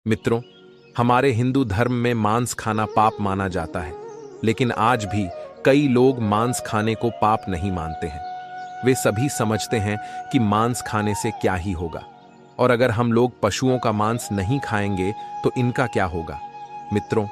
मित्रों, हमारे हिंदू धर्म में मांस खाना पाप माना जाता है, लेकिन आज भी कई लोग मांस खाने को पाप नहीं मानते हैं। वे सभी समझते हैं कि मांस खाने से क्या ही होगा, और अगर हम लोग पशुओं का मांस नहीं खाएंगे तो इनका क्या होगा। मित्रों,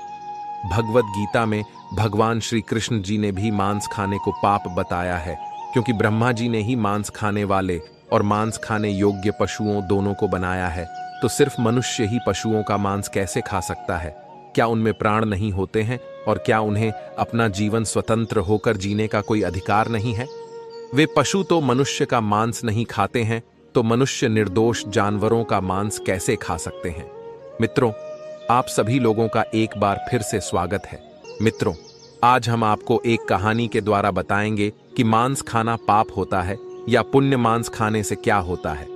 भगवत गीता में भगवान श्री कृष्ण जी ने भी मांस खाने को पाप बताया है, क्योंकि ब्रह्मा जी ने ही मांस खाने वाले और मांस खाने योग्य पशुओं दोनों को बनाया है, तो सिर्फ मनुष्य ही पशुओं का मांस कैसे खा सकता है। क्या उनमें प्राण नहीं होते हैं, और क्या उन्हें अपना जीवन स्वतंत्र होकर जीने का कोई अधिकार नहीं है। वे पशु तो मनुष्य का मांस नहीं खाते हैं, तो मनुष्य निर्दोष जानवरों का मांस कैसे खा सकते हैं। मित्रों, आप सभी लोगों का एक बार फिर से स्वागत है। मित्रों, आज हम आपको एक कहानी के द्वारा बताएंगे कि मांस खाना पाप होता है या पुण्य मांस खाने से क्या होता है,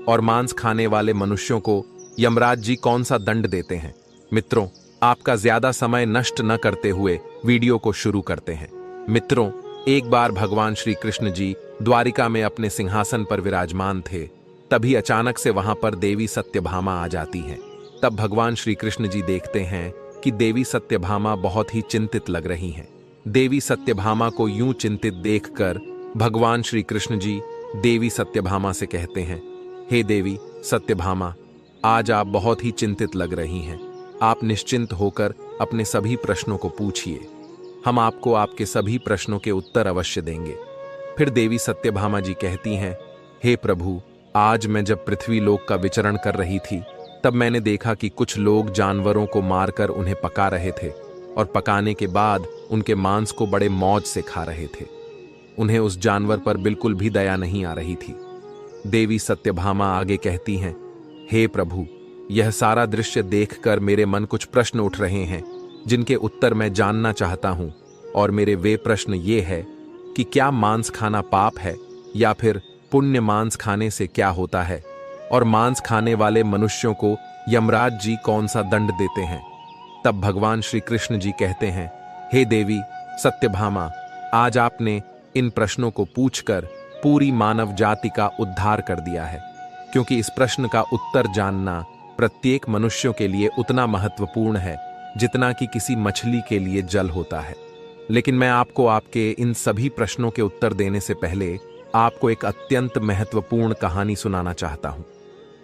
और मांस खाने वाले मनुष्यों को यमराज जी कौन सा दंड देते हैं। मित्रों, आपका ज्यादा समय नष्ट न करते हुए वीडियो को शुरू करते हैं। मित्रों, एक बार भगवान श्री कृष्ण जी द्वारिका में अपने सिंहासन पर विराजमान थे। तभी अचानक से वहां पर देवी सत्यभामा आ जाती हैं। तब भगवान श्री कृष्ण जी देखते हैं कि देवी सत्यभामा बहुत ही चिंतित लग रही हैं। देवी सत्यभामा को यूं चिंतित देखकर भगवान श्री कृष्ण जी देवी सत्यभामा से कहते हैं, हे देवी सत्यभामा, आज आप बहुत ही चिंतित लग रही हैं। आप निश्चिंत होकर अपने सभी प्रश्नों को पूछिए, हम आपको आपके सभी प्रश्नों के उत्तर अवश्य देंगे। फिर देवी सत्यभामा जी कहती हैं, हे प्रभु, आज मैं जब पृथ्वी लोक का विचरण कर रही थी, तब मैंने देखा कि कुछ लोग जानवरों को मारकर उन्हें पका रहे थे, और पकाने के बाद उनके मांस को बड़े मौज से खा रहे थे। उन्हें उस जानवर पर बिल्कुल भी दया नहीं आ रही थी। देवी सत्यभामा आगे कहती हैं, हे प्रभु, यह सारा दृश्य देखकर मेरे मन कुछ प्रश्न उठ रहे हैं, जिनके उत्तर मैं जानना चाहता हूं। और मेरे वे प्रश्न ये है कि क्या मांस खाना पाप है, या फिर पुण्य मांस खाने से क्या होता है, और मांस खाने वाले मनुष्यों को यमराज जी कौन सा दंड देते हैं। तब भगवान श्री कृष्ण जी कहते हैं, हे देवी सत्यभामा, आज आपने इन प्रश्नों को पूछकर पूरी मानव जाति का उद्धार कर दिया है, क्योंकि इस प्रश्न का उत्तर जानना प्रत्येक मनुष्यों के लिए उतना महत्वपूर्ण है जितना कि किसी मछली के लिए जल होता है। लेकिन मैं आपको आपके इन सभी प्रश्नों के उत्तर देने से पहले आपको एक अत्यंत महत्वपूर्ण कहानी सुनाना चाहता हूं।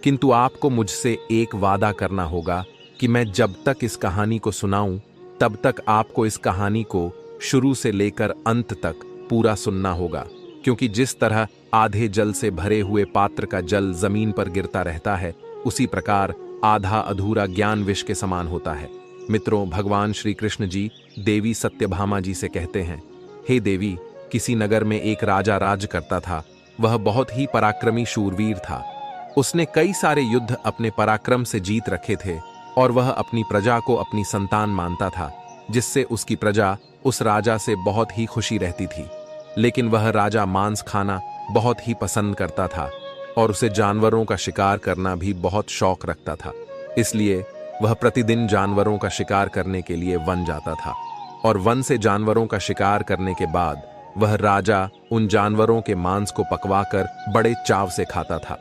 किंतु आपको मुझसे एक वादा करना होगा कि मैं जब तक इस कहानी को सुनाऊं, तब तक आपको इस कहानी को शुरू से लेकर अंत तक पूरा सुनना होगा, क्योंकि जिस तरह आधे जल से भरे हुए पात्र का जल जमीन पर गिरता रहता है, उसी प्रकार आधा अधूरा ज्ञान विष के समान होता है। मित्रों, भगवान श्री कृष्ण जी देवी सत्यभामा जी से कहते हैं, हे देवी, किसी नगर में एक राजा राज करता था। वह बहुत ही पराक्रमी शूरवीर था। उसने कई सारे युद्ध अपने पराक्रम से जीत रखे थे, और वह अपनी प्रजा को अपनी संतान मानता था, जिससे उसकी प्रजा उस राजा से बहुत ही खुशी रहती थी। लेकिन वह राजा मांस खाना बहुत ही पसंद करता था, और उसे जानवरों का शिकार करना भी बहुत शौक रखता था। इसलिए वह प्रतिदिन जानवरों का शिकार करने के लिए वन जाता था, और वन से जानवरों का शिकार करने के बाद वह राजा उन जानवरों के मांस को पकवाकर बड़े चाव से खाता था।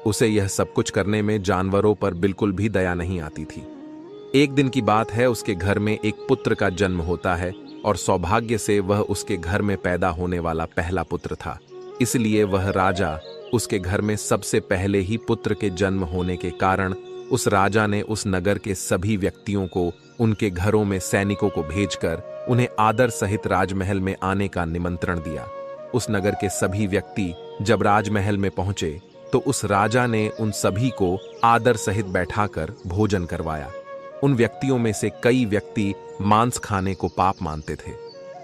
उसे यह सब कुछ करने में जानवरों पर बिल्कुल भी दया नहीं आती थी। एक दिन की बात है, उसके घर में एक पुत्र का जन्म होता है, और सौभाग्य से वह उसके घर में पैदा होने वाला पहला पुत्र था। इसलिए वह राजा उसके घर में सबसे पहले ही पुत्र के जन्म होने के कारण उस राजा ने उस नगर के सभी व्यक्तियों को उनके घरों में सैनिकों को भेजकर उन्हें आदर सहित राजमहल में आने का निमंत्रण दिया। उस नगर के सभी व्यक्ति जब राजमहल में पहुंचे, तो उस राजा ने उन सभी को आदर सहित बैठाकर भोजन करवाया। उन व्यक्तियों में से कई व्यक्ति मांस खाने को पाप मानते थे।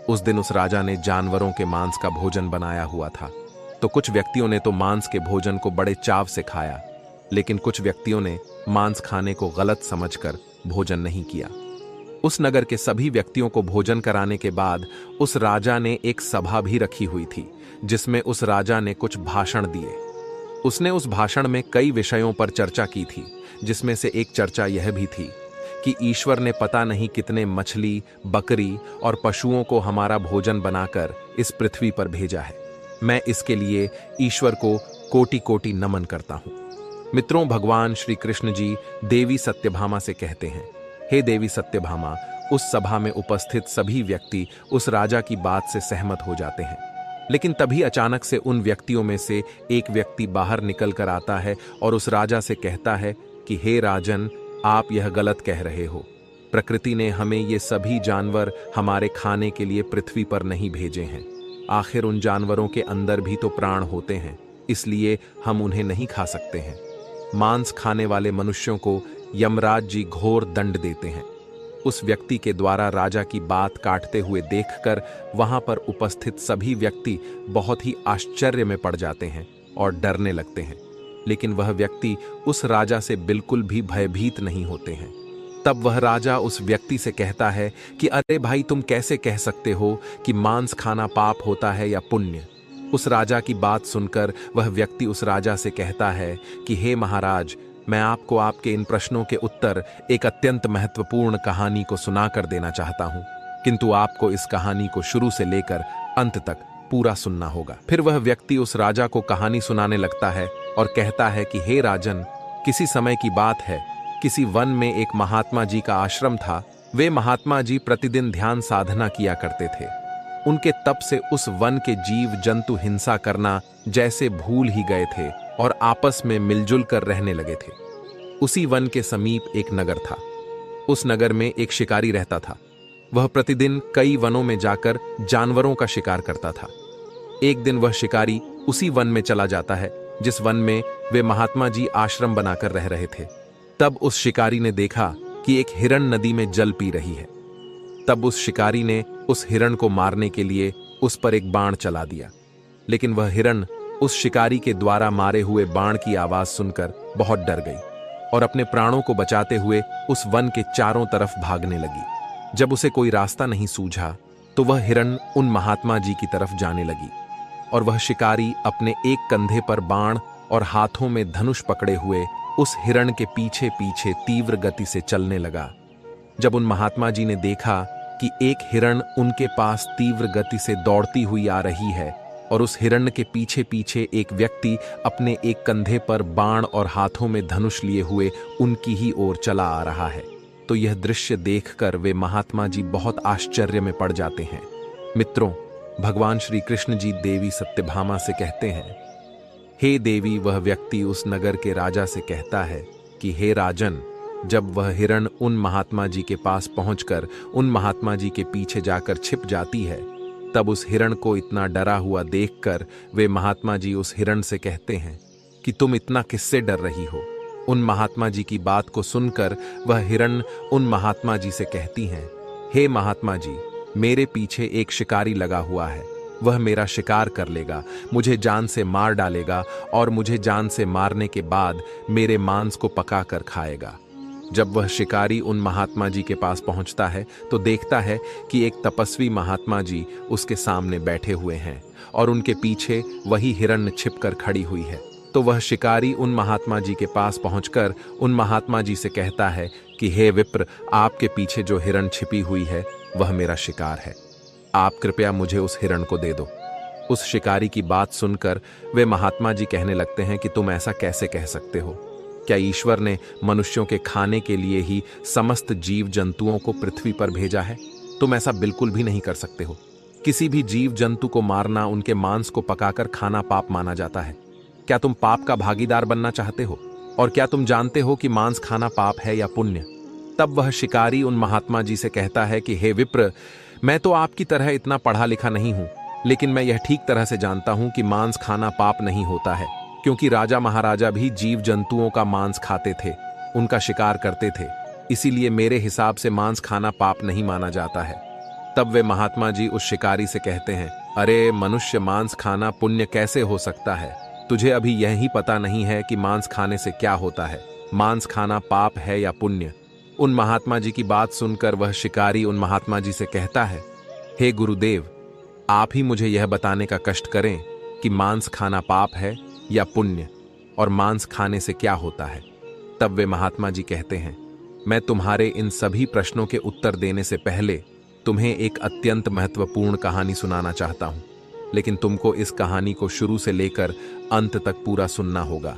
उस दिन उस राजा ने जानवरों के मांस का भोजन बनाया हुआ था, तो कुछ व्यक्तियों ने तो मांस के भोजन को बड़े चाव से खाया, लेकिन कुछ व्यक्तियों ने मांस खाने को गलत समझकर भोजन नहीं किया। उस नगर के सभी व्यक्तियों को भोजन कराने के बाद उस राजा ने एक सभा भी रखी हुई थी, जिसमें उस राजा ने कुछ भाषण दिए। उसने उस भाषण में कई विषयों पर चर्चा की थी, जिसमें से एक चर्चा यह भी थी कि ईश्वर ने पता नहीं कितने मछली, बकरी और पशुओं को हमारा भोजन बनाकर इस पृथ्वी पर भेजा है। मैं इसके लिए ईश्वर को कोटि कोटि नमन करता हूं। मित्रों, भगवान श्री कृष्ण जी देवी सत्यभामा से कहते हैं, हे देवी सत्यभामा। उस सभा में उपस्थित सभी व्यक्ति उस राजा की बात से सहमत हो जाते हैं, लेकिन तभी अचानक से उन व्यक्तियों में से एक व्यक्ति बाहर निकल कर आता है और उस राजा से कहता है कि हे राजन, आप यह गलत कह रहे हो। प्रकृति ने हमें ये सभी जानवर हमारे खाने के लिए पृथ्वी पर नहीं भेजे हैं। आखिर उन जानवरों के अंदर भी तो प्राण होते हैं, इसलिए हम उन्हें नहीं खा सकते हैं। मांस खाने वाले मनुष्यों को यमराज जी घोर दंड देते हैं। उस व्यक्ति के द्वारा राजा की बात काटते हुए देखकर वहां पर उपस्थित सभी व्यक्ति बहुत ही आश्चर्य में पड़ जाते हैं और डरने लगते हैं, लेकिन वह व्यक्ति उस राजा से बिल्कुल भी भयभीत नहीं होते हैं। तब वह राजा उस व्यक्ति से कहता है कि अरे भाई, तुम कैसे कह सकते हो कि मांस खाना पाप होता है या पुण्य। उस राजा की बात सुनकर वह व्यक्ति उस राजा से कहता है कि हे महाराज, मैं आपको आपके इन प्रश्नों के उत्तर एक अत्यंत महत्वपूर्ण कहानी को सुनाकर देना चाहता हूं, किंतु आपको इस कहानी को शुरू से लेकर अंत तक पूरा सुनना होगा। फिर वह व्यक्ति उस राजा को कहानी सुनाने लगता है और कहता है कि हे राजन, किसी समय की बात है, किसी वन में एक महात्मा जी का आश्रम था। वे महात्मा जी प्रतिदिन ध्यान साधना किया करते थे। उनके तप से उस वन के जीव जंतु हिंसा करना जैसे भूल ही गए थे और आपस में मिलजुल कर रहने लगे थे। उसी वन के समीप एक नगर था। उस नगर में एक शिकारी रहता था। वह प्रतिदिन कई वनों में जाकर जानवरों का शिकार करता था। एक दिन वह शिकारी उसी वन में चला जाता है जिस वन में वे महात्मा जी आश्रम बनाकर रह रहे थे। तब उस शिकारी ने देखा कि एक हिरण नदी में जल पी रही है। तब उस शिकारी ने उस हिरण को मारने के लिए उस पर एक बाण चला दिया, लेकिन वह हिरण उस शिकारी के द्वारा मारे हुए बाण की आवाज सुनकर बहुत डर गई और अपने प्राणों को बचाते हुए उस वन के चारों तरफ भागने लगी। जब उसे कोई रास्ता नहीं सूझा तो वह हिरण उन महात्मा जी की तरफ जाने लगी और वह शिकारी अपने एक कंधे पर बाण और हाथों में धनुष पकड़े हुए उस हिरण के पीछे पीछे तीव्र गति से चलने लगा। जब उन महात्मा जी ने देखा कि एक हिरण उनके पास तीव्र गति से दौड़ती हुई आ रही है और उस हिरण के पीछे पीछे एक व्यक्ति अपने एक कंधे पर बाण और हाथों में धनुष लिए हुए उनकी ही ओर चला आ रहा है, तो यह दृश्य देखकर वे महात्मा जी बहुत आश्चर्य में पड़ जाते हैं। मित्रों, भगवान श्री कृष्ण जी देवी सत्यभामा से कहते हैं, हे देवी। वह व्यक्ति उस नगर के राजा से कहता है कि हे राजन, जब वह हिरण उन महात्मा जी के पास पहुंचकर उन महात्मा जी के पीछे जाकर छिप जाती है, तब उस हिरण को इतना डरा हुआ देखकर वे महात्मा जी उस हिरण से कहते हैं कि तुम इतना किससे डर रही हो। उन महात्मा जी की बात को सुनकर वह हिरण उन महात्मा जी से कहती हैं, हे महात्मा जी, मेरे पीछे एक शिकारी लगा हुआ है। वह मेरा शिकार कर लेगा, मुझे जान से मार डालेगा और मुझे जान से मारने के बाद मेरे मांस को पकाकर खाएगा। जब वह शिकारी उन महात्मा जी के पास पहुंचता है तो देखता है कि एक तपस्वी महात्मा जी उसके सामने बैठे हुए हैं और उनके पीछे वही हिरण छिपकर खड़ी हुई है। तो वह शिकारी उन महात्मा जी के पास पहुंचकर उन महात्मा जी से कहता है कि हे विप्र, आपके पीछे जो हिरण छिपी हुई है वह मेरा शिकार है। आप कृपया मुझे उस हिरण को दे दो। उस शिकारी की बात सुनकर वे महात्मा जी कहने लगते हैं कि तुम ऐसा कैसे कह सकते हो? क्या ईश्वर ने मनुष्यों के खाने के लिए ही समस्त जीव जंतुओं को पृथ्वी पर भेजा है? तुम ऐसा बिल्कुल भी नहीं कर सकते हो। किसी भी जीव जंतु को मारना, उनके मांस को पकाकर खाना पाप माना जाता है। क्या तुम पाप का भागीदार बनना चाहते हो? और क्या तुम जानते हो कि मांस खाना पाप है या पुण्य? तब वह शिकारी उन महात्मा जी से कहता है कि हे विप्र, मैं तो आपकी तरह इतना पढ़ा लिखा नहीं हूं, लेकिन मैं यह ठीक तरह से जानता हूं कि मांस खाना पाप नहीं होता है, क्योंकि राजा महाराजा भी जीव जंतुओं का मांस खाते थे, उनका शिकार करते थे। इसीलिए मेरे हिसाब से मांस खाना पाप नहीं माना जाता है। तब वे महात्मा जी उस शिकारी से कहते हैं, अरे मनुष्य, मांस खाना पुण्य कैसे हो सकता है? तुझे अभी यही पता नहीं है कि मांस खाने से क्या होता है। मांस खाना पाप है या पुण्य? उन महात्मा जी की बात सुनकर वह शिकारी उन महात्मा जी से कहता है, हे गुरुदेव, आप ही मुझे यह बताने का कष्ट करें कि मांस खाना पाप है या पुण्य, और मांस खाने से क्या होता है। तब वे महात्मा जी कहते हैं, मैं तुम्हारे इन सभी प्रश्नों के उत्तर देने से पहले तुम्हें एक अत्यंत महत्वपूर्ण कहानी सुनाना चाहता हूं, लेकिन तुमको इस कहानी को शुरू से लेकर अंत तक पूरा सुनना होगा,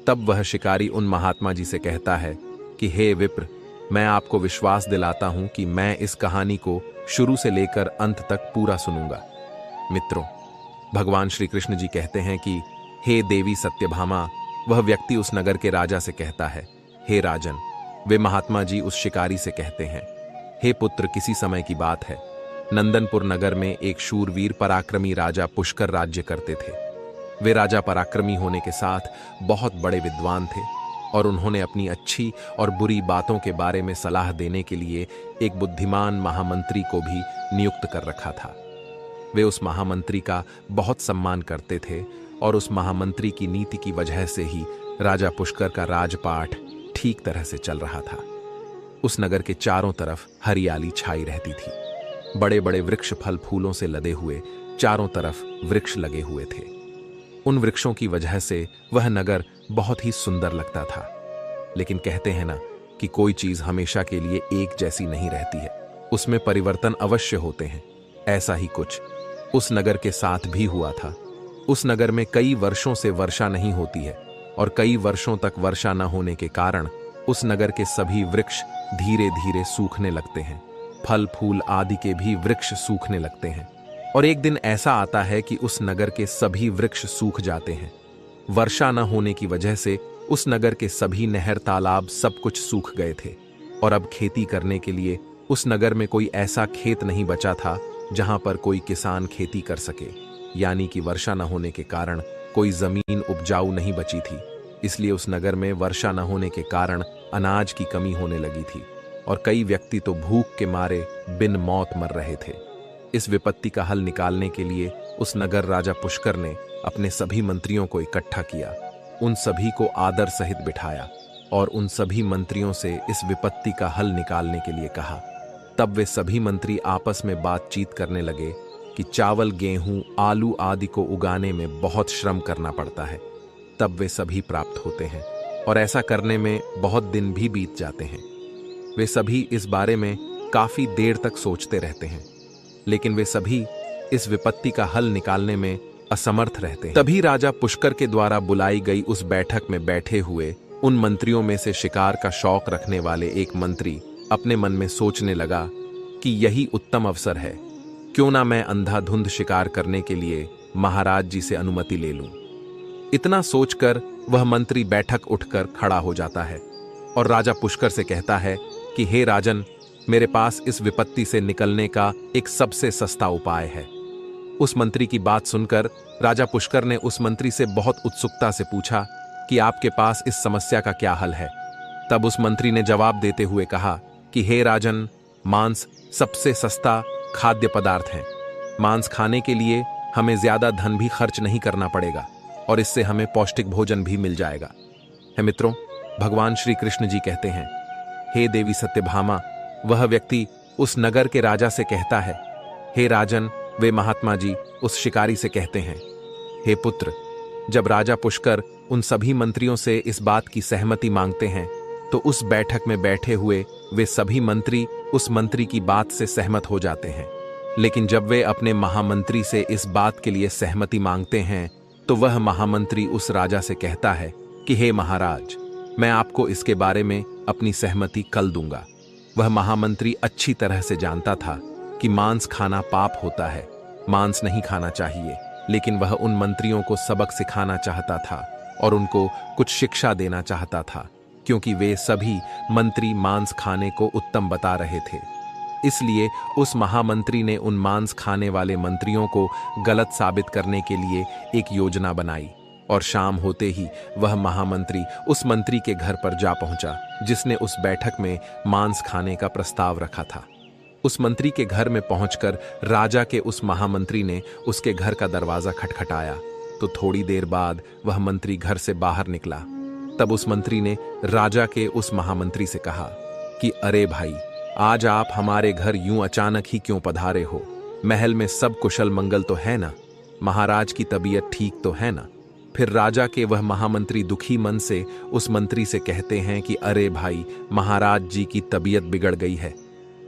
तब वह शिकारी उन महात्मा जी से कहता है कि हे विप्र, मैं आपको विश्वास दिलाता हूं कि मैं इस कहानी को शुरू से लेकर अंत तक पूरा सुनूंगा। मित्रों, भगवान श्री कृष्ण जी कहते हैं कि हे देवी सत्यभामा, वह व्यक्ति उस नगर के राजा से कहता है, हे राजन। वे महात्मा जी उस शिकारी से कहते हैं, हे पुत्र, किसी समय की बात है, नंदनपुर नगर में एक शूरवीर पराक्रमी राजा पुष्कर राज्य करते थे। वे राजा पराक्रमी होने के साथ बहुत बड़े विद्वान थे और उन्होंने अपनी अच्छी और बुरी बातों के बारे में सलाह देने के लिए एक बुद्धिमान महामंत्री को भी नियुक्त कर रखा था। वे उस महामंत्री का बहुत सम्मान करते थे और उस महामंत्री की नीति की वजह से ही राजा पुष्कर का राजपाट ठीक तरह से चल रहा था। उस नगर के चारों तरफ हरियाली छाई रहती थी। बड़े बड़े वृक्ष फल फूलों से लदे हुए चारों तरफ वृक्ष लगे हुए थे। उन वृक्षों की वजह से वह नगर बहुत ही सुंदर लगता था। लेकिन कहते हैं ना कि कोई चीज हमेशा के लिए एक जैसी नहीं रहती है, उसमें परिवर्तन अवश्य होते हैं। ऐसा ही कुछ उस नगर के साथ भी हुआ था। उस नगर में कई वर्षों से वर्षा नहीं होती है और कई वर्षों तक वर्षा न होने के कारण उस नगर के सभी वृक्ष धीरे धीरे सूखने लगते हैं। फल फूल आदि के भी वृक्ष सूखने लगते हैं और एक दिन ऐसा आता है कि उस नगर के सभी वृक्ष सूख जाते हैं। वर्षा न होने की वजह से उस नगर के सभी नहर तालाब सब कुछ सूख गए थे और अब खेती करने के लिए उस नगर में कोई ऐसा खेत नहीं बचा था जहां पर कोई किसान खेती कर सके। यानी कि वर्षा न होने के कारण कोई जमीन उपजाऊ नहीं बची थी। इसलिए उस नगर में वर्षा न होने के कारण अनाज की कमी होने लगी थी और कई व्यक्ति तो भूख के मारे बिन मौत मर रहे थे। इस विपत्ति का हल निकालने के लिए उस नगर राजा पुष्कर ने अपने सभी मंत्रियों को इकट्ठा किया, उन सभी को आदर सहित बिठाया और उन सभी मंत्रियों से इस विपत्ति का हल निकालने के लिए कहा। तब वे सभी मंत्री आपस में बातचीत करने लगे कि चावल, गेहूं, आलू आदि को उगाने में बहुत श्रम करना पड़ता है, तब वे सभी प्राप्त होते हैं और ऐसा करने में बहुत दिन भी बीत जाते हैं। वे सभी इस बारे में काफी देर तक सोचते रहते हैं, लेकिन वे सभी इस विपत्ति का हल निकालने में असमर्थ रहते हैं। तभी राजा पुष्कर के द्वारा बुलाई गई उस बैठक में बैठे हुए उन मंत्रियों में से शिकार का शौक रखने वाले एक मंत्री अपने मन में सोचने लगा कि यही उत्तम अवसर है, क्यों ना मैं अंधाधुंध शिकार करने के लिए महाराज जी से अनुमति ले लूं। इतना सोचकर वह मंत्री बैठक उठकर खड़ा हो जाता है और राजा पुष्कर से कहता है कि हे राजन, मेरे पास इस विपत्ति से निकलने का एक सबसे सस्ता उपाय है। उस मंत्री की बात सुनकर राजा पुष्कर ने उस मंत्री से बहुत उत्सुकता से पूछा कि आपके पास इस समस्या का क्या हल है। तब उस मंत्री ने जवाब देते हुए कहा कि हे राजन, मांस सबसे सस्ता खाद्य पदार्थ है। मांस खाने के लिए हमें ज्यादा धन भी खर्च नहीं करना पड़ेगा और इससे हमें पौष्टिक भोजन भी मिल जाएगा। है मित्रों, भगवान श्री कृष्ण जी कहते हैं, हे देवी सत्यभामा, वह व्यक्ति उस नगर के राजा से कहता है, हे राजन। वे महात्मा जी उस शिकारी से कहते हैं, हे पुत्र, जब राजा पुष्कर उन सभी मंत्रियों से इस बात की सहमति मांगते हैं तो उस बैठक में बैठे हुए वे सभी मंत्री उस मंत्री की बात से सहमत हो जाते हैं। लेकिन जब वे अपने महामंत्री से इस बात के लिए सहमति मांगते हैं तो वह महामंत्री उस राजा से कहता है कि हे महाराज, मैं आपको इसके बारे में अपनी सहमति कल दूंगा। वह महामंत्री अच्छी तरह से जानता था कि मांस खाना पाप होता है, मांस नहीं खाना चाहिए, लेकिन वह उन मंत्रियों को सबक सिखाना चाहता था और उनको कुछ शिक्षा देना चाहता था, क्योंकि वे सभी मंत्री मांस खाने को उत्तम बता रहे थे। इसलिए उस महामंत्री ने उन मांस खाने वाले मंत्रियों को गलत साबित करने के लिए एक योजना बनाई और शाम होते ही वह महामंत्री उस मंत्री के घर पर जा पहुंचा जिसने उस बैठक में मांस खाने का प्रस्ताव रखा था। उस मंत्री के घर में पहुंचकर राजा के उस महामंत्री ने उसके घर का दरवाजा खटखटाया तो थोड़ी देर बाद वह मंत्री घर से बाहर निकला। तब उस मंत्री ने राजा के उस महामंत्री से कहा कि अरे भाई, आज आप हमारे घर यूं अचानक ही क्यों पधारे हो? महल में सब कुशल मंगल तो है ना? महाराज की तबीयत ठीक तो है ना? फिर राजा के वह महामंत्री दुखी मन से उस मंत्री से कहते हैं कि अरे भाई, महाराज जी की तबीयत बिगड़ गई है,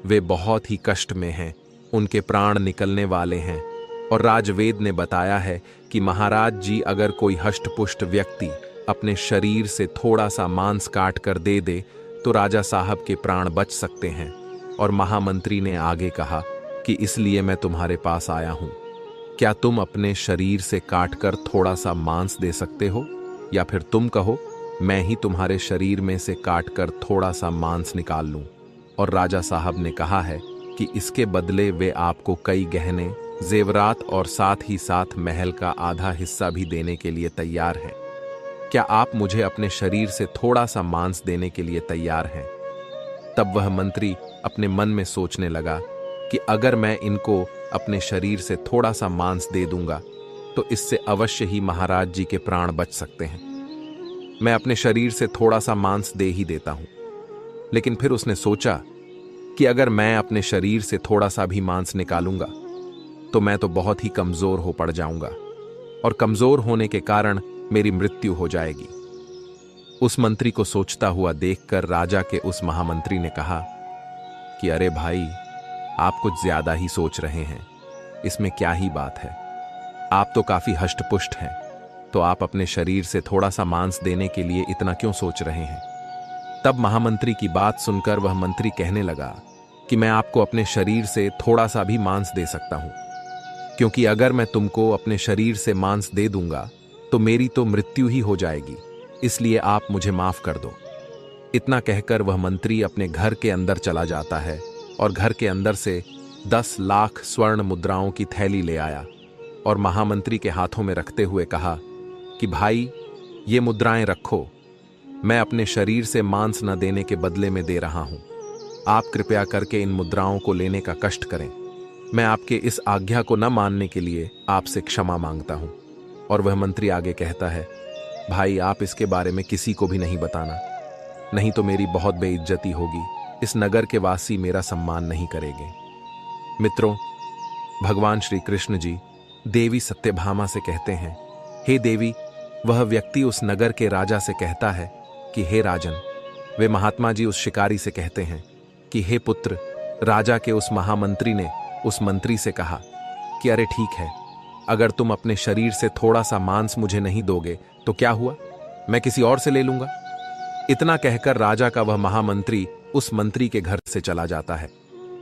वे बहुत ही कष्ट में हैं, उनके प्राण निकलने वाले हैं और राजवेद ने बताया है कि महाराज जी अगर कोई हष्टपुष्ट व्यक्ति अपने शरीर से थोड़ा सा मांस काट कर दे दे तो राजा साहब के प्राण बच सकते हैं। और महामंत्री ने आगे कहा कि इसलिए मैं तुम्हारे पास आया हूं। क्या तुम अपने शरीर से काटकर थोड़ा सा मांस दे सकते हो, या फिर तुम कहो मैं ही तुम्हारे शरीर में से काटकर थोड़ा सा मांस निकाल लूं। और राजा साहब ने कहा है कि इसके बदले वे आपको कई गहने, जेवरात और साथ ही साथ महल का आधा हिस्सा भी देने के लिए तैयार हैं। क्या आप मुझे अपने शरीर से थोड़ा सा मांस देने के लिए तैयार हैं? तब वह मंत्री अपने मन में सोचने लगा कि अगर मैं इनको अपने शरीर से थोड़ा सा मांस दे दूंगा तो इससे अवश्य ही महाराज जी के प्राण बच सकते हैं। मैं अपने शरीर से थोड़ा सा मांस दे ही देता हूं। लेकिन फिर उसने सोचा कि अगर मैं अपने शरीर से थोड़ा सा भी मांस निकालूंगा तो मैं तो बहुत ही कमजोर हो पड़ जाऊंगा, और कमजोर होने के कारण मेरी मृत्यु हो जाएगी। उस मंत्री को सोचता हुआ देखकर राजा के उस महामंत्री ने कहा कि अरे भाई, आप कुछ ज्यादा ही सोच रहे हैं, इसमें क्या ही बात है। आप तो काफी हष्टपुष्ट हैं, तो आप अपने शरीर से थोड़ा सा मांस देने के लिए इतना क्यों सोच रहे हैं? तब महामंत्री की बात सुनकर वह मंत्री कहने लगा कि मैं आपको अपने शरीर से थोड़ा सा भी मांस दे सकता हूं, क्योंकि अगर मैं तुमको अपने शरीर से मांस दे दूंगा तो मेरी तो मृत्यु ही हो जाएगी, इसलिए आप मुझे माफ कर दो। इतना कहकर वह मंत्री अपने घर के अंदर चला जाता है और घर के अंदर से 10 लाख स्वर्ण मुद्राओं की थैली ले आया और महामंत्री के हाथों में रखते हुए कहा कि भाई, ये मुद्राएं रखो, मैं अपने शरीर से मांस न देने के बदले में दे रहा हूं। आप कृपया करके इन मुद्राओं को लेने का कष्ट करें। मैं आपके इस आज्ञा को न मानने के लिए आपसे क्षमा मांगता हूं। और वह मंत्री आगे कहता है, भाई, आप इसके बारे में किसी को भी नहीं बताना, नहीं तो मेरी बहुत बेइज्जती होगी। इस नगर के वासी मेरा सम्मान नहीं करेंगे। मित्रों, भगवान श्री कृष्ण जी देवी सत्यभामा से कहते हैं, हे देवी। वह व्यक्ति उस नगर के राजा से कहता है कि हे राजन। वे महात्मा जी उस शिकारी से कहते हैं कि हे पुत्र। राजा के उस महामंत्री ने उस मंत्री से कहा कि अरे ठीक है, अगर तुम अपने शरीर से थोड़ा सा मांस मुझे नहीं दोगे तो क्या हुआ, मैं किसी और से ले लूंगा। इतना कहकर राजा का वह महामंत्री उस मंत्री के घर से चला जाता है।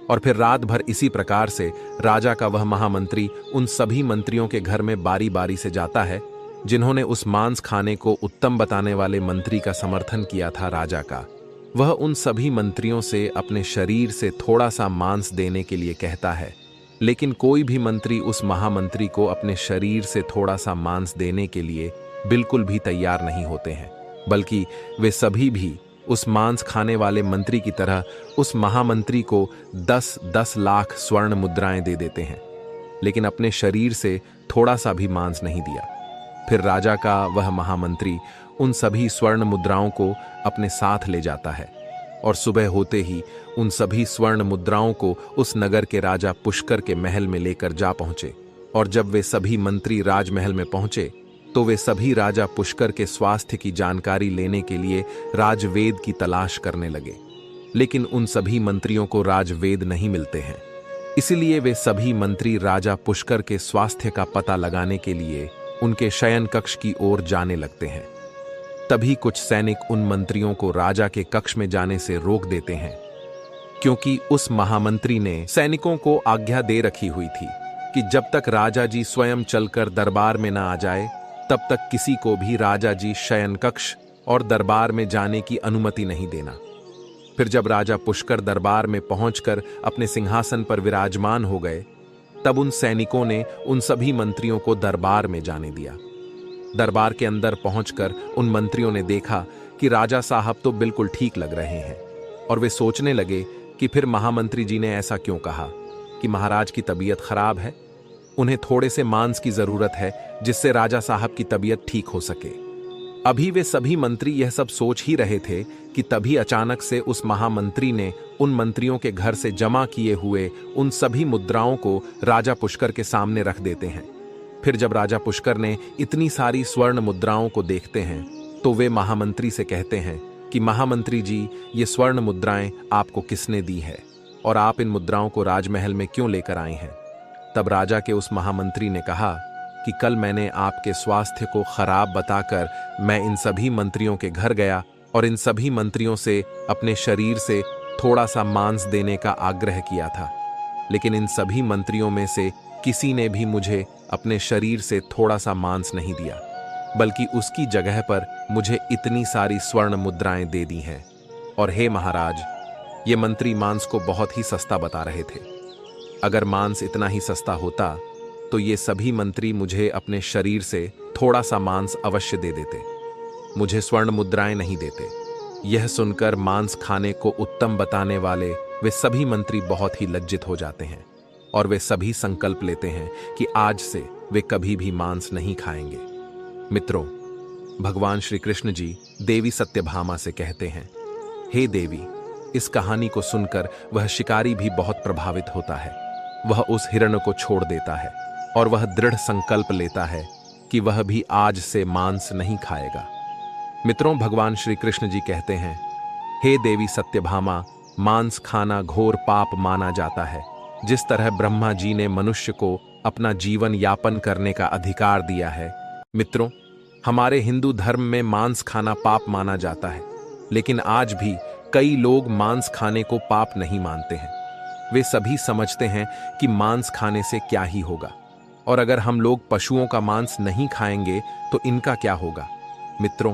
और फिर रात भर इसी प्रकार से राजा का वह महामंत्री उन सभी मंत्रियों के घर में बारी बारी से जाता है जिन्होंने उस मांस खाने को उत्तम बताने वाले मंत्री का समर्थन किया था राजा का। वह उन सभी मंत्रियों से अपने शरीर से थोड़ा सा मांस देने के लिए कहता है, लेकिन कोई भी मंत्री उस महामंत्री को अपने शरीर से थोड़ा सा मांस देने के लिए बिल्कुल भी तैयार नहीं होते हैं, बल्कि वे सभी भी उस मांस खाने वाले मंत्री की तरह उस महामंत्री को 10-10 लाख स्वर्ण मुद्राएं दे देते हैं, लेकिन अपने शरीर से थोड़ा सा भी मांस नहीं दिया। फिर राजा का वह महामंत्री उन सभी स्वर्ण मुद्राओं को अपने साथ ले जाता है और सुबह होते ही उन सभी स्वर्ण मुद्राओं को उस नगर के राजा पुष्कर के महल में लेकर जा पहुंचे। और जब वे सभी मंत्री राजमहल में पहुंचे तो वे सभी राजा पुष्कर के स्वास्थ्य की जानकारी लेने के लिए राजवेद की तलाश करने लगे, लेकिन उन सभी मंत्रियों को राजवेद नहीं मिलते हैं। इसलिए वे सभी मंत्री राजा पुष्कर के स्वास्थ्य का पता लगाने के लिए उनके शयन कक्ष की ओर जाने लगते हैं। तभी कुछ सैनिक उन मंत्रियों को राजा के कक्ष में जाने से रोक देते हैं, क्योंकि उस महामंत्री ने सैनिकों को आज्ञा दे रखी हुई थी कि जब तक राजा जी स्वयं चलकर दरबार में न आ जाए तब तक किसी को भी राजा जी शयन कक्ष और दरबार में जाने की अनुमति नहीं देना। फिर जब राजा पुष्कर दरबार में पहुंचकर अपने सिंहासन पर विराजमान हो गए, तब उन सैनिकों ने उन सभी मंत्रियों को दरबार में जाने दिया। दरबार के अंदर पहुंचकर उन मंत्रियों ने देखा कि राजा साहब तो बिल्कुल ठीक लग रहे हैं, और वे सोचने लगे कि फिर महामंत्री जी ने ऐसा क्यों कहा कि महाराज की तबीयत खराब है, उन्हें थोड़े से मांस की जरूरत है जिससे राजा साहब की तबीयत ठीक हो सके। अभी वे सभी मंत्री यह सब सोच ही रहे थे कि तभी अचानक से उस महामंत्री ने उन मंत्रियों के घर से जमा किए हुए उन सभी मुद्राओं को राजा पुष्कर के सामने रख देते हैं। फिर जब राजा पुष्कर ने इतनी सारी स्वर्ण मुद्राओं को देखते हैं तो वे महामंत्री से कहते हैं कि महामंत्री जी, ये स्वर्ण मुद्राएं आपको किसने दी है और आप इन मुद्राओं को राजमहल में क्यों लेकर आए हैं? तब राजा के उस महामंत्री ने कहा कि कि कल मैंने आपके स्वास्थ्य को खराब बताकर मैं इन सभी मंत्रियों के घर गया और इन सभी मंत्रियों से अपने शरीर से थोड़ा सा मांस देने का आग्रह किया था, लेकिन इन सभी मंत्रियों में से किसी ने भी मुझे अपने शरीर से थोड़ा सा मांस नहीं दिया, बल्कि उसकी जगह पर मुझे इतनी सारी स्वर्ण मुद्राएं दे दी हैं। और हे महाराज, ये मंत्री मांस को बहुत ही सस्ता बता रहे थे। अगर मांस इतना ही सस्ता होता तो ये सभी मंत्री मुझे अपने शरीर से थोड़ा सा मांस अवश्य दे देते, मुझे स्वर्ण मुद्राएं नहीं देते। यह सुनकर मांस खाने को उत्तम बताने वाले वे सभी मंत्री बहुत ही लज्जित हो जाते हैं और वे सभी संकल्प लेते हैं कि आज से वे कभी भी मांस नहीं खाएंगे। मित्रों, भगवान श्री कृष्ण जी देवी सत्यभामा से कहते हैं, हे देवी, इस कहानी को सुनकर वह शिकारी भी बहुत प्रभावित होता है। वह उस हिरण को छोड़ देता है और वह दृढ़ संकल्प लेता है कि वह भी आज से मांस नहीं खाएगा। मित्रों, भगवान श्री कृष्ण जी कहते हैं, हे देवी सत्यभामा, मांस खाना घोर पाप माना जाता है। जिस तरह ब्रह्मा जी ने मनुष्य को अपना जीवन यापन करने का अधिकार दिया है, मित्रों, हमारे हिंदू धर्म में मांस खाना पाप माना जाता है, लेकिन आज भी कई लोग मांस खाने को पाप नहीं मानते हैं। वे सभी समझते हैं कि मांस खाने से क्या ही होगा, और अगर हम लोग पशुओं का मांस नहीं खाएंगे तो इनका क्या होगा। मित्रों,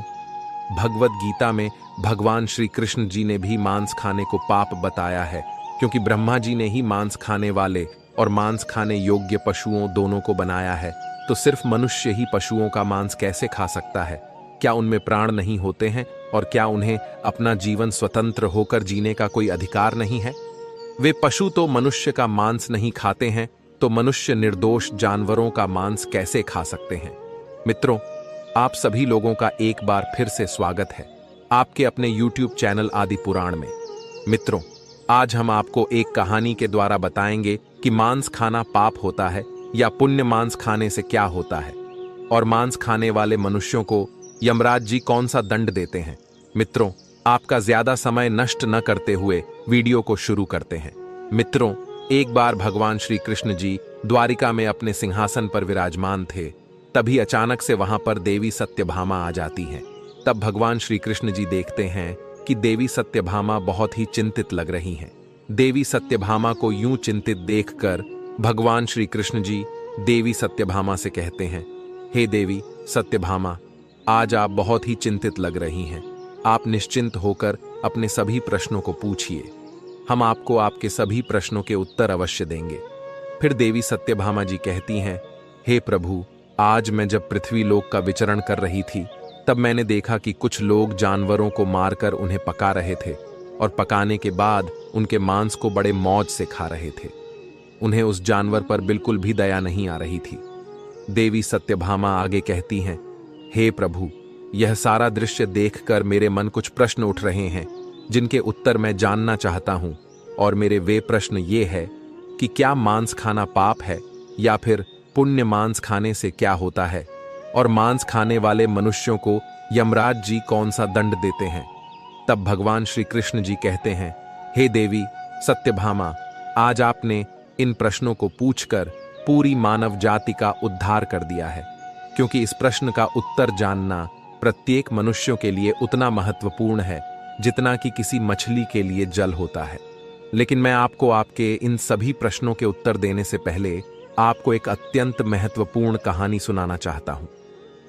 भगवद गीता में भगवान श्री कृष्ण जी ने भी मांस खाने को पाप बताया है, क्योंकि ब्रह्मा जी ने ही मांस खाने वाले और मांस खाने योग्य पशुओं दोनों को बनाया है, तो सिर्फ मनुष्य ही पशुओं का मांस कैसे खा सकता है? क्या उनमें प्राण नहीं होते हैं और क्या उन्हें अपना जीवन स्वतंत्र होकर जीने का कोई अधिकार नहीं है? वे पशु तो मनुष्य का मांस नहीं खाते हैं, तो मनुष्य निर्दोष जानवरों का मांस कैसे खा सकते हैं? मित्रों, आप सभी लोगों का एक बार फिर से स्वागत है आपके अपने YouTube चैनल आदि पुराण में। मित्रों, आज हम आपको एक कहानी के द्वारा बताएंगे कि मांस खाना पाप होता है या पुण्य मांस खाने से क्या होता है, और मांस खाने वाले मनुष्यों को यमराज जी कौन सा दंड देते हैं। मित्रों, आपका ज्यादा समय नष्ट न करते हुए वीडियो को शुरू करते हैं। मित्रों, एक बार भगवान श्री कृष्ण जी द्वारिका में अपने सिंहासन पर विराजमान थे, तभी अचानक से वहां पर देवी सत्यभामा आ जाती हैं। तब भगवान श्री कृष्ण जी देखते हैं कि देवी सत्यभामा बहुत ही चिंतित लग रही हैं। देवी सत्यभामा को यूं चिंतित देखकर भगवान श्री कृष्ण जी देवी सत्यभामा से कहते हैं, हे देवी सत्यभामा, आज आप बहुत ही चिंतित लग रही हैं। आप निश्चिंत होकर अपने सभी प्रश्नों को पूछिए, हम आपको आपके सभी प्रश्नों के उत्तर अवश्य देंगे। फिर देवी सत्यभामा जी कहती हैं, हे प्रभु, आज मैं जब पृथ्वी लोक का विचरण कर रही थी, तब मैंने देखा कि कुछ लोग जानवरों को मारकर उन्हें पका रहे थे और पकाने के बाद उनके मांस को बड़े मौज से खा रहे थे। उन्हें उस जानवर पर बिल्कुल भी दया नहीं आ रही थी। देवी सत्यभामा आगे कहती हैं, हे प्रभु, यह सारा दृश्य देखकर मेरे मन कुछ प्रश्न उठ रहे हैं जिनके उत्तर मैं जानना चाहता हूं, और मेरे वे प्रश्न ये है कि क्या मांस खाना पाप है या फिर पुण्य मांस खाने से क्या होता है, और मांस खाने वाले मनुष्यों को यमराज जी कौन सा दंड देते हैं। तब भगवान श्री कृष्ण जी कहते हैं, हे देवी सत्यभामा, आज आपने इन प्रश्नों को पूछकर पूरी मानव जाति का उद्धार कर दिया है, क्योंकि इस प्रश्न का उत्तर जानना प्रत्येक मनुष्यों के लिए उतना महत्वपूर्ण है जितना कि किसी मछली के लिए जल होता है। लेकिन मैं आपको आपके इन सभी प्रश्नों के उत्तर देने से पहले आपको एक अत्यंत महत्वपूर्ण कहानी सुनाना चाहता हूं,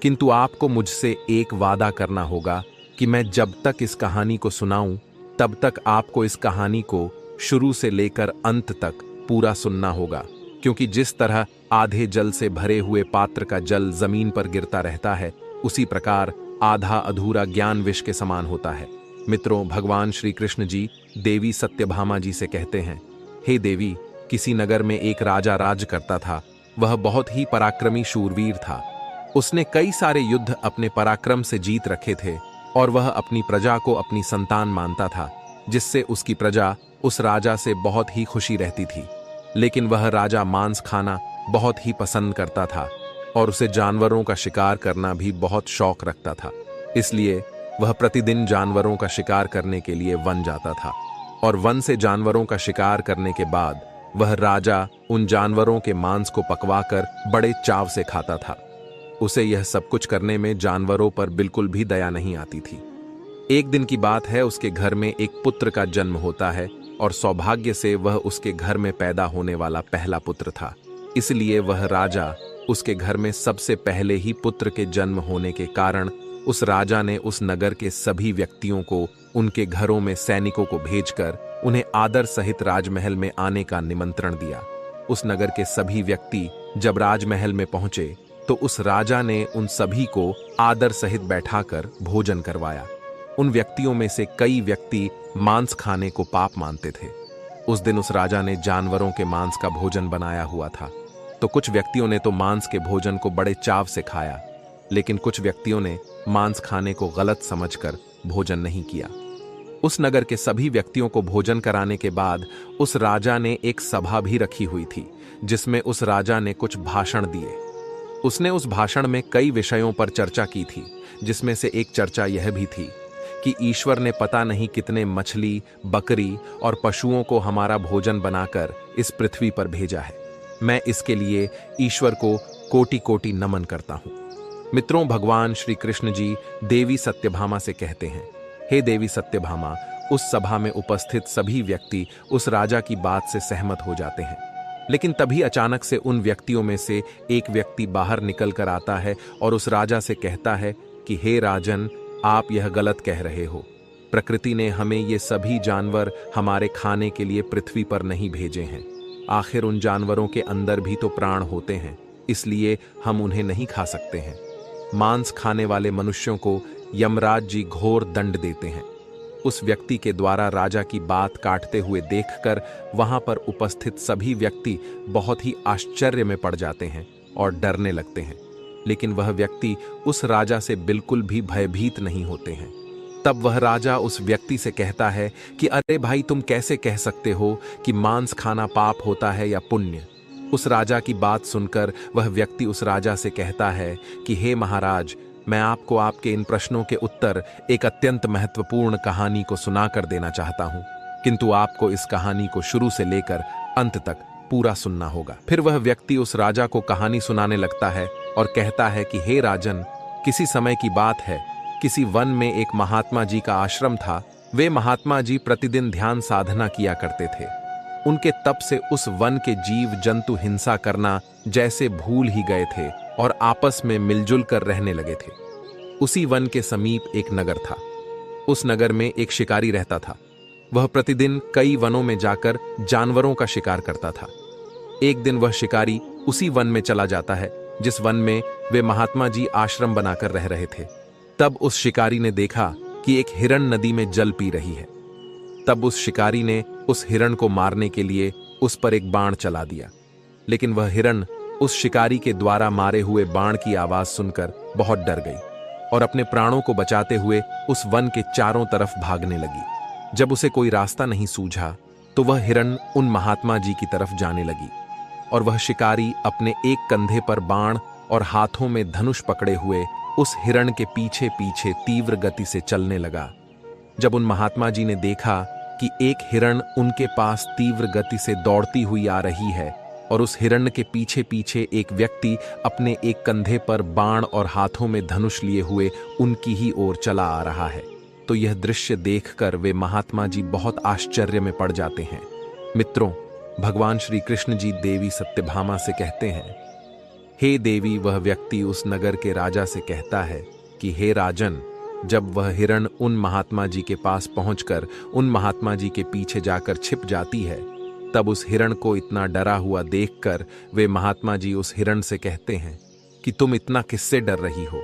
किंतु आपको मुझसे एक वादा करना होगा कि मैं जब तक इस कहानी को सुनाऊं तब तक आपको इस कहानी को शुरू से लेकर अंत तक पूरा सुनना होगा, क्योंकि जिस तरह आधे जल से भरे हुए पात्र का जल जमीन पर गिरता रहता है, उसी प्रकार आधा अधूरा ज्ञान विष के समान होता है। मित्रों, भगवान श्री कृष्ण जी देवी सत्यभामा जी से कहते हैं, हे देवी, किसी नगर में एक राजा राज करता था। वह बहुत ही पराक्रमी शूरवीर था। उसने कई सारे युद्ध अपने पराक्रम से जीत रखे थे और वह अपनी प्रजा को अपनी संतान मानता था, जिससे उसकी प्रजा उस राजा से बहुत ही खुशी रहती थी। लेकिन वह राजा मांस खाना बहुत ही पसंद करता था और उसे जानवरों का शिकार करना भी बहुत शौक रखता था। इसलिए वह प्रतिदिन जानवरों का शिकार करने के लिए वन जाता था और वन से जानवरों का शिकार करने के बाद वह राजा उन जानवरों के मांस को पकवाकर बड़े चाव से खाता था। उसे यह सब कुछ करने में जानवरों पर बिल्कुल भी दया नहीं आती थी। एक दिन की बात है, उसके घर में एक पुत्र का जन्म होता है और सौभाग्य से वह उसके घर में पैदा होने वाला पहला पुत्र था। इसलिए वह राजा उसके घर में सबसे पहले ही पुत्र के जन्म होने के कारण उस राजा ने उस नगर के सभी व्यक्तियों को उनके घरों में सैनिकों को भेजकर उन्हें आदर सहित राजमहल में आने का निमंत्रण दिया। उस नगर के सभी व्यक्ति जब राजमहल में पहुंचे तो उस राजा ने उन सभी को आदर सहित बैठाकर भोजन करवाया। उन व्यक्तियों में से कई व्यक्ति मांस खाने को पाप मानते थे। उस दिन उस राजा ने जानवरों के मांस का भोजन बनाया हुआ था, तो कुछ व्यक्तियों ने तो मांस के भोजन को बड़े चाव से खाया, लेकिन कुछ व्यक्तियों ने मांस खाने को गलत समझकर भोजन नहीं किया। उस नगर के सभी व्यक्तियों को भोजन कराने के बाद उस राजा ने एक सभा भी रखी हुई थी, जिसमें उस राजा ने कुछ भाषण दिए। उसने उस भाषण में कई विषयों पर चर्चा की थी, जिसमें से एक चर्चा यह भी थी कि ईश्वर ने पता नहीं कितने मछली, बकरी और पशुओं को हमारा भोजन बनाकर इस पृथ्वी पर भेजा है। मैं इसके लिए ईश्वर को कोटि कोटि नमन करता हूं। मित्रों, भगवान श्री कृष्ण जी देवी सत्यभामा से कहते हैं, हे देवी सत्यभामा। उस सभा में उपस्थित सभी व्यक्ति उस राजा की बात से सहमत हो जाते हैं, लेकिन तभी अचानक से उन व्यक्तियों में से एक व्यक्ति बाहर निकल कर आता है और उस राजा से कहता है कि हे राजन, आप यह गलत कह रहे हो। प्रकृति ने हमें ये सभी जानवर हमारे खाने के लिए पृथ्वी पर नहीं भेजे हैं। आखिर उन जानवरों के अंदर भी तो प्राण होते हैं, इसलिए हम उन्हें नहीं खा सकते हैं। मांस खाने वाले मनुष्यों को यमराज जी घोर दंड देते हैं। उस व्यक्ति के द्वारा राजा की बात काटते हुए देखकर वहां पर उपस्थित सभी व्यक्ति बहुत ही आश्चर्य में पड़ जाते हैं और डरने लगते हैं, लेकिन वह व्यक्ति उस राजा से बिल्कुल भी भयभीत नहीं होते हैं। तब वह राजा उस व्यक्ति से कहता है कि अरे भाई, तुम कैसे कह सकते हो कि मांस खाना पाप होता है या पुण्य। उस राजा की बात सुनकर वह व्यक्ति उस राजा से कहता है कि हे महाराज, मैं आपको आपके इन प्रश्नों के उत्तर एक अत्यंत महत्वपूर्ण कहानी को सुनाकर देना चाहता हूं, किंतु आपको इस कहानी को शुरू से लेकर अंत तक पूरा सुनना होगा। फिर वह व्यक्ति उस राजा को कहानी सुनाने लगता है और कहता है कि हे राजन, किसी समय की बात है, किसी वन में एक महात्मा जी का आश्रम था। वे महात्मा जी प्रतिदिन ध्यान साधना किया करते थे। उनके तप से उस वन के जीव जंतु हिंसा करना जैसे भूल ही गए थे और आपस में मिलजुल कर रहने लगे थे। उसी वन के समीप एक नगर था। उस नगर में एक शिकारी रहता था। वह प्रतिदिन कई वनों में जाकर जानवरों का शिकार करता था। एक दिन वह शिकारी उसी वन में चला जाता है जिस वन में वे महात्मा जी आश्रम बनाकर रह रहे थे। तब उस शिकारी ने देखा कि एक हिरण नदी में जल पी रही है। तब उस शिकारी ने उस हिरण को मारने के लिए उस पर एक बाण चला दिया, लेकिन वह हिरण उस शिकारी के द्वारा मारे हुए बाण की आवाज सुनकर बहुत डर गई और अपने प्राणों को बचाते हुए उस वन के चारों तरफ भागने लगी। जब उसे कोई रास्ता नहीं सूझा तो वह हिरण उन महात्मा जी की तरफ जाने लगी और वह शिकारी अपने एक कंधे पर बाण और हाथों में धनुष पकड़े हुए उस हिरण के पीछे पीछे तीव्र गति से चलने लगा। जब उन महात्मा जी ने देखा कि एक हिरण उनके पास तीव्र गति से दौड़ती हुई आ रही है और उस हिरण के पीछे पीछे एक व्यक्ति अपने एक कंधे पर बाण और हाथों में धनुष लिए हुए उनकी ही ओर चला आ रहा है, तो यह दृश्य देखकर वे महात्मा जी बहुत आश्चर्य में पड़ जाते हैं। मित्रों, भगवान श्री कृष्ण जी देवी सत्यभामा से कहते हैं, हे देवी। वह व्यक्ति उस नगर के राजा से कहता है कि हे राजन, जब वह हिरण उन महात्मा जी के पास पहुंचकर उन महात्मा जी के पीछे जाकर छिप जाती है, तब उस हिरण को इतना डरा हुआ देखकर वे महात्मा जी उस हिरण से कहते हैं कि तुम इतना किससे डर रही हो।